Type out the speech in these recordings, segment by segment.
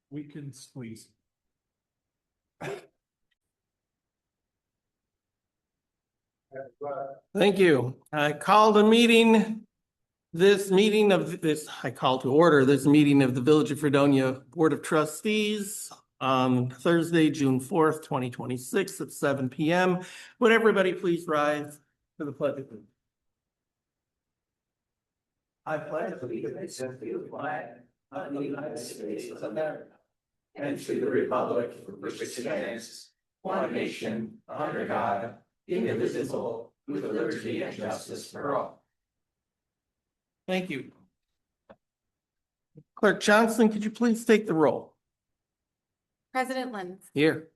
We can squeeze. Thank you. I call to order this meeting of the Village of Fredonia Board of Trustees on Thursday, June 4th, 2026 at 7 p.m. Would everybody please rise for the pledge of allegiance? I pledge allegiance to the flag of the United States of America and to the republic for which it stands, one nation, under God, indivisible, with liberty and justice for all. Thank you. Clerk Johnson, could you please take the roll? President Lenz. Here.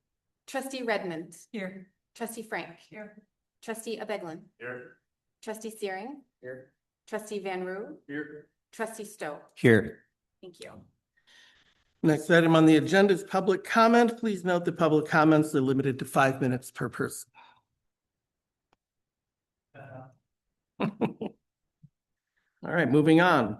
Trustee Redmond. Here. Trustee Frank. Here. Trustee Abeglin. Here. Trustee Searing. Here. Trustee Van Roo. Here. Trustee Stowe. Here. Thank you. Next item on the agenda is public comment. Please note that public comments are limited to 5 minutes per person. All right, moving on.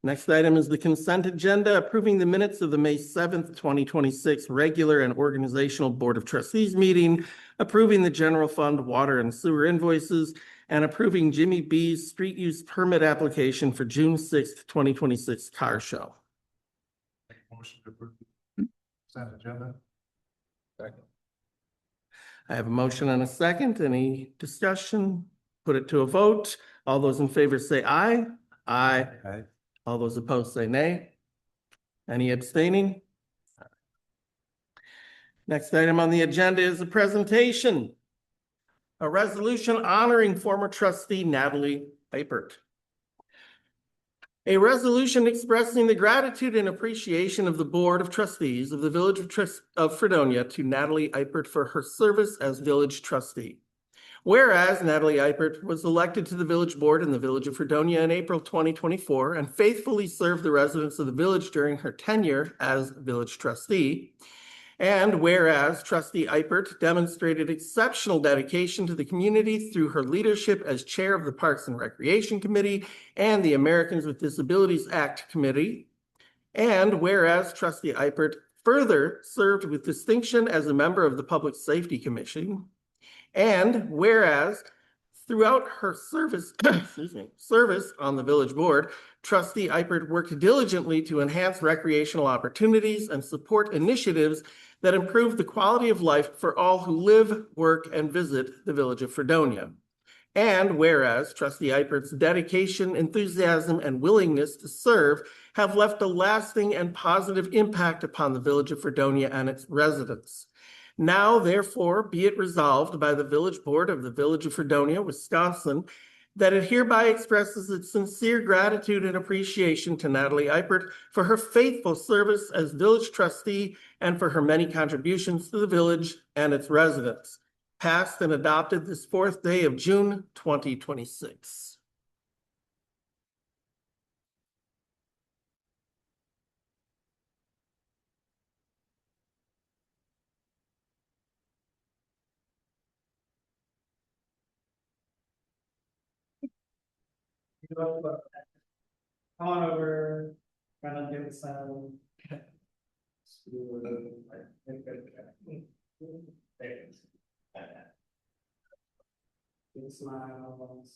Next item is the consent agenda, approving the minutes of the May 7th, 2026 regular and organizational Board of Trustees meeting, approving the general fund water and sewer invoices, and approving Jimmy B's street use permit application for June 6th, 2026 car show. Make a motion to approve the consent agenda. Second. I have a motion and a second. Any discussion? Put it to a vote. All those in favor say aye. Aye. Aye. All those opposed say nay. Any abstaining? Next item on the agenda is a presentation. A resolution honoring former trustee Natalie Eipert. A resolution expressing the gratitude and appreciation of the Board of Trustees of the Village of Fredonia to Natalie Eipert for her service as village trustee. Whereas Natalie Eipert was elected to the village board in the Village of Fredonia in April 2024 and faithfully served the residents of the village during her tenure as village trustee. And whereas Trustee Eipert demonstrated exceptional dedication to the community through her leadership as chair of the Parks and Recreation Committee and the Americans with Disabilities Act Committee. And whereas Trustee Eipert further served with distinction as a member of the Public Safety Commission. And whereas throughout her service on the village board, Trustee Eipert worked diligently to enhance recreational opportunities and support initiatives that improve the quality of life for all who live, work, and visit the village of Fredonia. And whereas Trustee Eipert's dedication, enthusiasm, and willingness to serve have left a lasting and positive impact upon the village of Fredonia and its residents. Now, therefore, be it resolved by the Village Board of the Village of Fredonia, Wisconsin, that it hereby expresses its sincere gratitude and appreciation to Natalie Eipert for her faithful service as village trustee and for her many contributions to the village and its residents. Passed and adopted this 4th day of June, 2026. Come on over, try not to give it sound. Big smiles.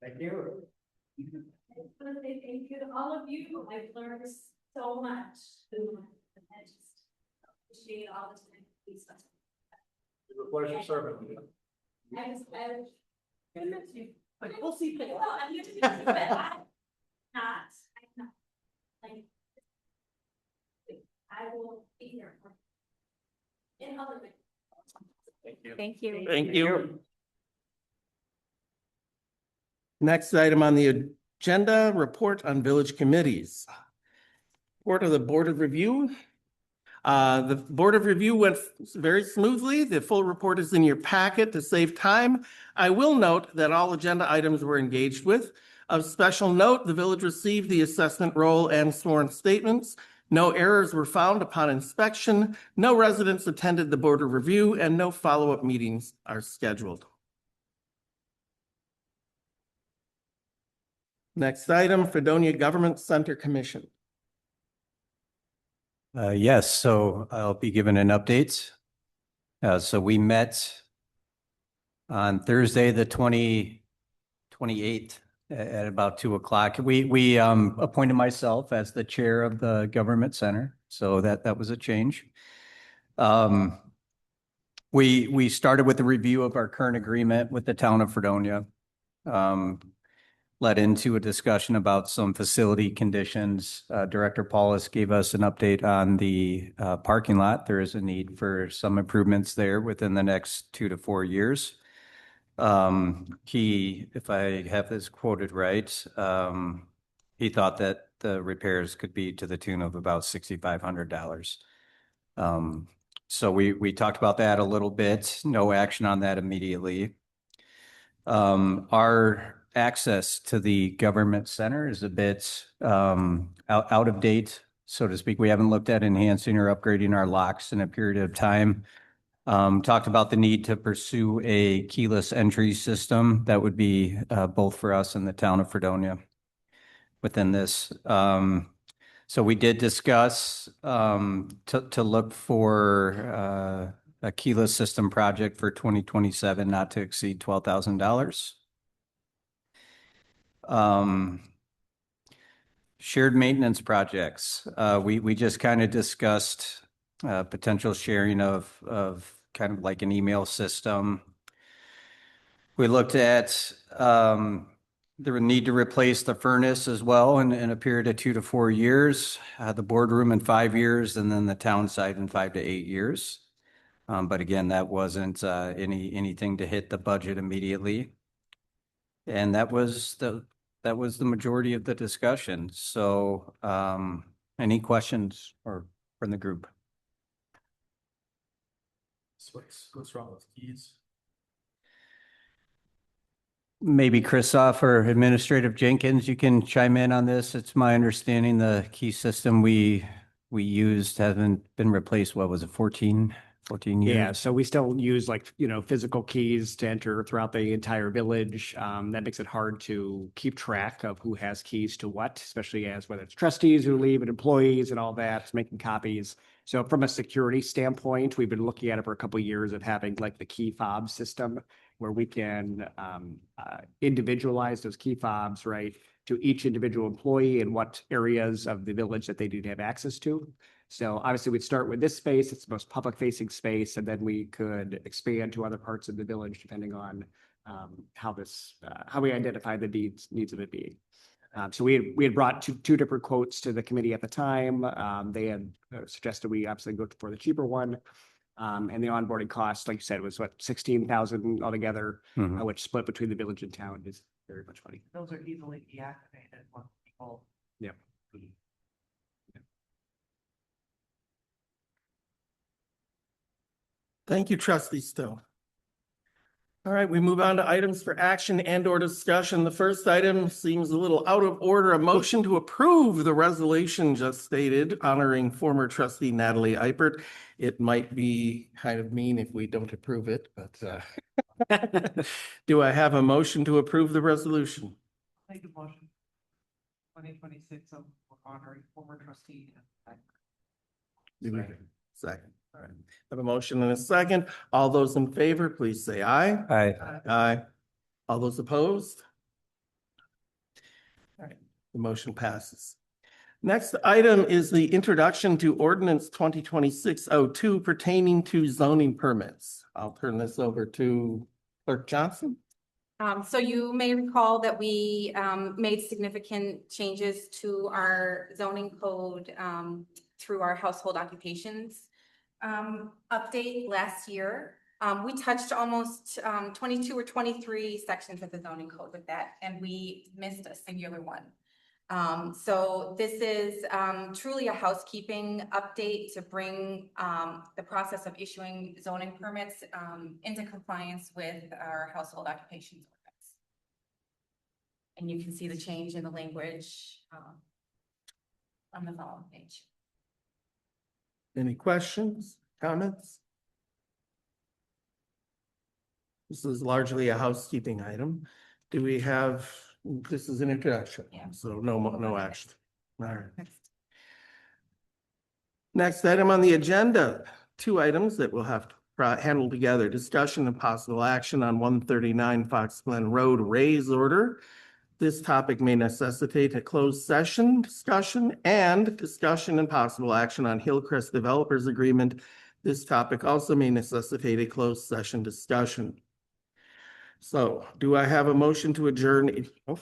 Thank you. I just want to say thank you to all of you. I've learned so much. I just appreciate all the time. It's a pleasure serving with you. I miss you. Like, we'll see. Well, I'm here to be, but I'm not, like, I will be here. In other ways. Thank you. Thank you. Thank you. Next item on the agenda, report on village committees. Report of the Board of Review. The Board of Review went very smoothly. The full report is in your packet to save time. I will note that all agenda items were engaged with. Of special note, the village received the assessment roll and sworn statements. No errors were found upon inspection. No residents attended the Board of Review, and no follow-up meetings are scheduled. Next item, Fredonia Government Center Commission. Yes, so I'll be giving an update. So we met on Thursday, the 28th at about 2 o'clock. We appointed myself as the chair of the Government Center, so that was a change. We started with the review of our current agreement with the town of Fredonia. Led into a discussion about some facility conditions. Director Paulus gave us an update on the parking lot. There is a need for some improvements there within the next 2 to 4 years. He, if I have this quoted right, he thought that the repairs could be to the tune of about $6,500. So we talked about that a little bit. No action on that immediately. Our access to the government center is a bit out of date, so to speak. We haven't looked at enhancing or upgrading our locks in a period of time. Talked about the need to pursue a keyless entry system that would be both for us and the town of Fredonia within this. So we did discuss to look for a keyless system project for 2027, not to exceed $12,000. Shared maintenance projects. We just kind of discussed potential sharing of kind of like an email system. We looked at the need to replace the furnace as well in a period of 2 to 4 years, the boardroom in 5 years, and then the town site in 5 to 8 years. But again, that wasn't anything to hit the budget immediately. And that was the majority of the discussion. So any questions from the group? So what's wrong with keys? Maybe Christoph or Administrative Jenkins, you can chime in on this. It's my understanding the key system we used hasn't been replaced. What was it, 14 years? Yeah, so we still use physical keys to enter throughout the entire village. That makes it hard to keep track of who has keys to what, especially as whether it's trustees who leave and employees and all that, making copies. So from a security standpoint, we've been looking at it for a couple of years of having like the key fob system where we can individualize those key fobs, right, to each individual employee and what areas of the village that they do have access to. So obviously we'd start with this space, it's the most public facing space, and then we could expand to other parts of the village depending on how we identify the needs of it being. So we had brought two different quotes to the committee at the time. They had suggested we obviously go for the cheaper one. And the onboarding cost, like you said, was what, 16,000 altogether, which split between the village and town is very much money. Those are easily deactivated when people. Yep. Thank you, Trustee Stowe. All right, we move on to items for action and or discussion. The first item seems a little out of order. A motion to approve the resolution just stated honoring former trustee Natalie Eipert. It might be kind of mean if we don't approve it, but do I have a motion to approve the resolution? Make a motion. 2026 of honoring former trustee. Second. All right. I have a motion and a second. All those in favor, please say aye. Aye. Aye. All those opposed? All right, the motion passes. Next item is the introduction to ordinance 2026-02 pertaining to zoning permits. I'll turn this over to Clerk Johnson. So you may recall that we made significant changes to our zoning code through our household occupations update last year. We touched almost 22 or 23 sections of the zoning code with that, and we missed a singular one. So this is truly a housekeeping update to bring the process of issuing zoning permits into compliance with our household occupations ordinance. And you can see the change in the language on the following page. Any questions, comments? This is largely a housekeeping item. Do we have This is an introduction, Yeah. so no action. All right. Next item on the agenda, two items that we'll have to handle together. Discussion and possible action on 139 Fox Glen Road raise order. This topic may necessitate a closed session discussion and discussion and possible action on Hillcrest Developers Agreement. This topic also may necessitate a closed session discussion. So do I have a motion to adjourn? Oh,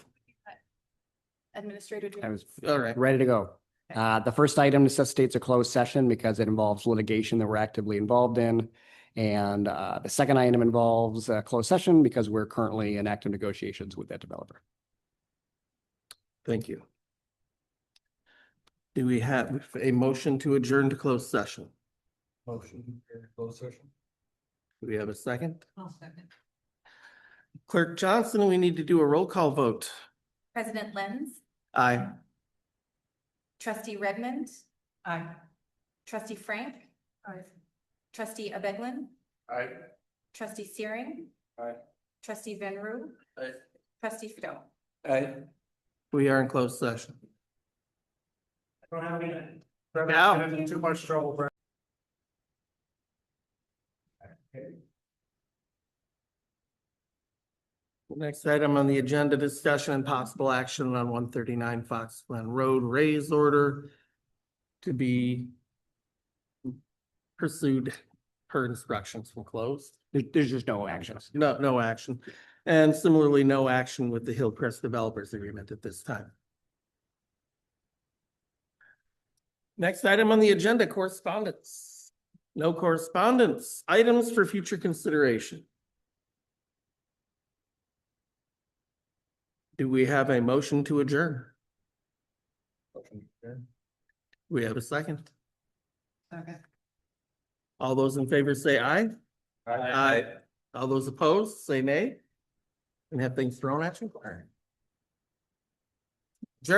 Administrator. I was all right. ready to go. The first item necessitates a closed session because it involves litigation that we're actively involved in. And the second item involves a closed session because we're currently in active negotiations with that developer. Thank you. Do we have a motion to adjourn to closed session? Motion, closed session. Do we have a second? I'll second. Clerk Johnson, we need to do a roll call vote. President Lenz, Aye. trustee Redmond. Aye. Trustee Frank. Aye. Trustee Abeglin, Aye. trustee Searing. Aye. Trustee Van Roo. Aye. Trustee Fido. Aye. We are in closed session. Don't have any. Now. Get into too much trouble, Brad. Next item on the agenda, discussion and possible action on 139 Fox Glen Road raise order to be pursued per instructions from closed. There's just no actions. No action. And similarly, no action with the Hillcrest Developers Agreement at this time. Next item on the agenda, correspondence. No correspondence. Items for future consideration. Do we have a motion to adjourn? We have a second. Okay. All those in favor say aye. Aye. All those opposed, say nay. And have things thrown at you? All right.